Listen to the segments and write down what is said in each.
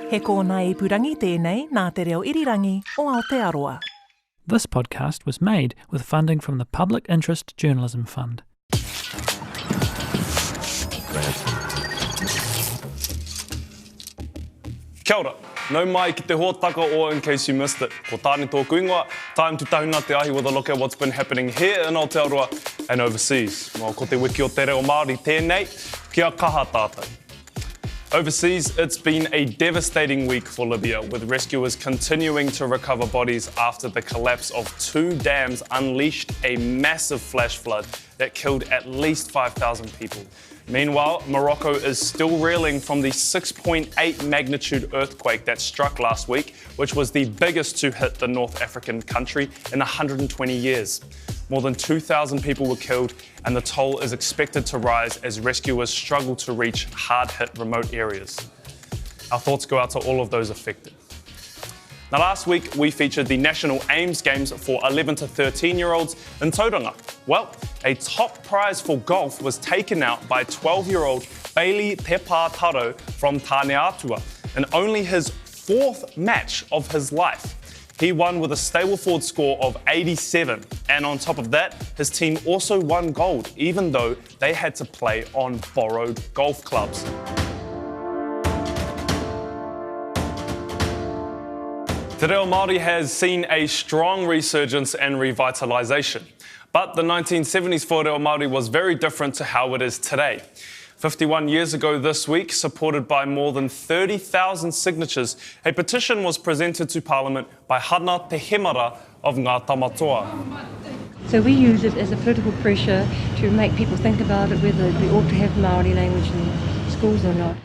He kōna ipurangi tēnei nā te reo irirangi o Aotearoa. This podcast was made with funding from the Public Interest Journalism Fund. Kia ora. Nau mai ki te hōtaka o In Case You Missed It. Ko tāne tōku ingoa, time to tahuna te ahi with a look at what's been happening here in Aotearoa and overseas. Mō ko te wiki o te reo Māori tēnei, kia kaha tātou. Overseas, it's been a devastating week for Libya, with rescuers continuing to recover bodies after the collapse of 2 dams unleashed a massive flash flood that killed at least 5,000 people. Meanwhile, Morocco is still reeling from the 6.8 magnitude earthquake that struck last week, which was the biggest to hit the North African country in 120 years. More than 2,000 people were killed, and the toll is expected to rise as rescuers struggle to reach hard-hit remote areas. Our thoughts go out to all of those affected. Now, last week, we featured the National Aims Games for 11 to 13-year-olds in Tauranga. Well, a top prize for golf was taken out by 12-year-old Bailey Tepā-Taro from Tāneatua in only his 4th match of his life. He won with a Stableford score of 87, and on top of that, his team also won gold, even though they had to play on borrowed golf clubs. Te reo Māori has seen a strong resurgence and revitalisation, but the 1970s for reo Māori was very different to how it is today. 51 years ago this week, supported by more than 30,000 signatures, a petition was presented to Parliament by Hana Te Hemara of Ngā Tamatoa. So we use it as a political pressure to make people think about it, whether we ought to have Māori language in schools or not.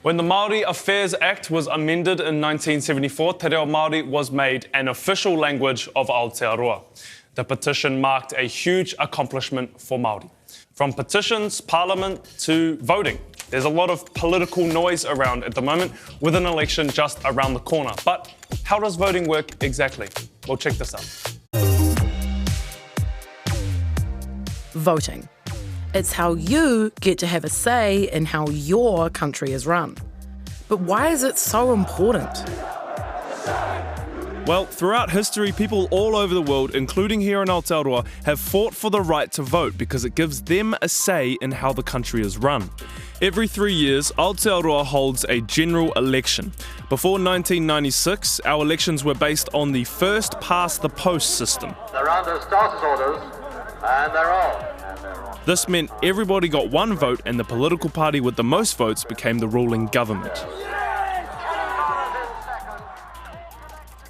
When the Māori Affairs Act was amended in 1974, Te reo Māori was made an official language of Aotearoa. The petition marked a huge accomplishment for Māori. From petitions, Parliament to voting. There's a lot of political noise around at the moment, with an election just around the corner. But how does voting work exactly? Well, check this out. Voting. It's how you get to have a say in how your country is run. But why is it so important? Well, throughout history, people all over the world, including here in Aotearoa, have fought for the right to vote because it gives them a say in how the country is run. Every 3 years, Aotearoa holds a general election. Before 1996, our elections were based on the first-past-the-post system. They're under status orders, and they're on. This meant everybody got one vote, and the political party with the most votes became the ruling government.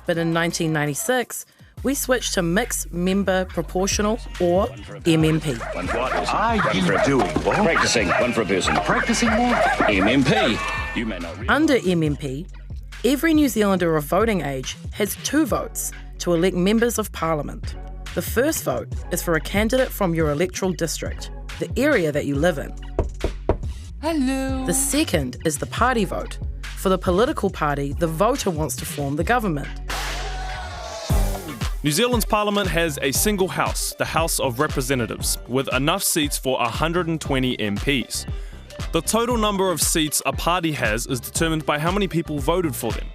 But in 1996, we switched to mixed member proportional, or MMP. What are you doing? What? Practicing. One for a person. Practicing what? MMP. You may not. Under MMP, every New Zealander of voting age has 2 votes to elect members of Parliament. The first vote is for a candidate from your electoral district, the area that you live in. Hello. The second is the party vote, for the political party the voter wants to form the government. New Zealand's Parliament has a single house, the House of Representatives, with enough seats for 120 MPs. The total number of seats a party has is determined by how many people voted for them.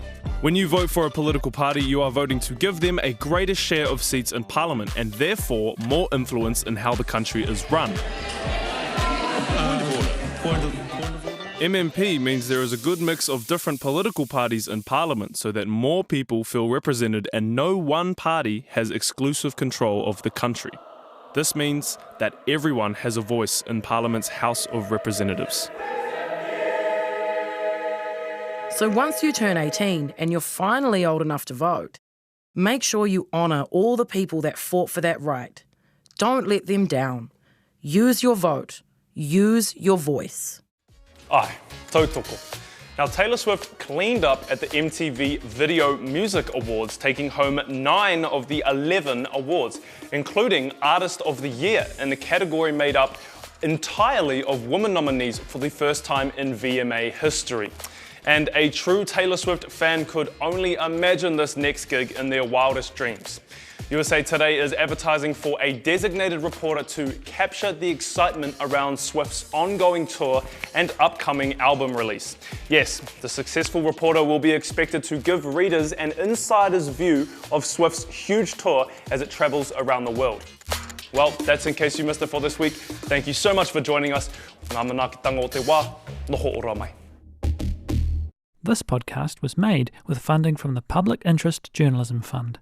When you vote for a political party, you are voting to give them a greater share of seats in Parliament and therefore more influence in how the country is run. MMP means there is a good mix of different political parties in Parliament so that more people feel represented and no one party has exclusive control of the country. This means that everyone has a voice in Parliament's House of Representatives. So once you turn 18 and you're finally old enough to vote, make sure you honour all the people that fought for that right. Don't let them down. Use your vote. Use your voice. Ai, tautoko. Now, Taylor Swift cleaned up at the MTV Video Music Awards, taking home 9 of the 11 awards, including Artist of the Year in a category made up entirely of women nominees for the first time in VMA history. And a true Taylor Swift fan could only imagine this next gig in their wildest dreams. USA Today is advertising for a designated reporter to capture the excitement around Swift's ongoing tour and upcoming album release. Yes, the successful reporter will be expected to give readers an insider's view of Swift's huge tour as it travels around the world. Well, that's in case you missed it for this week. Thank you so much for joining us. Ngā manaakitanga o te wā, noho ora mai. This podcast was made with funding from the Public Interest Journalism Fund.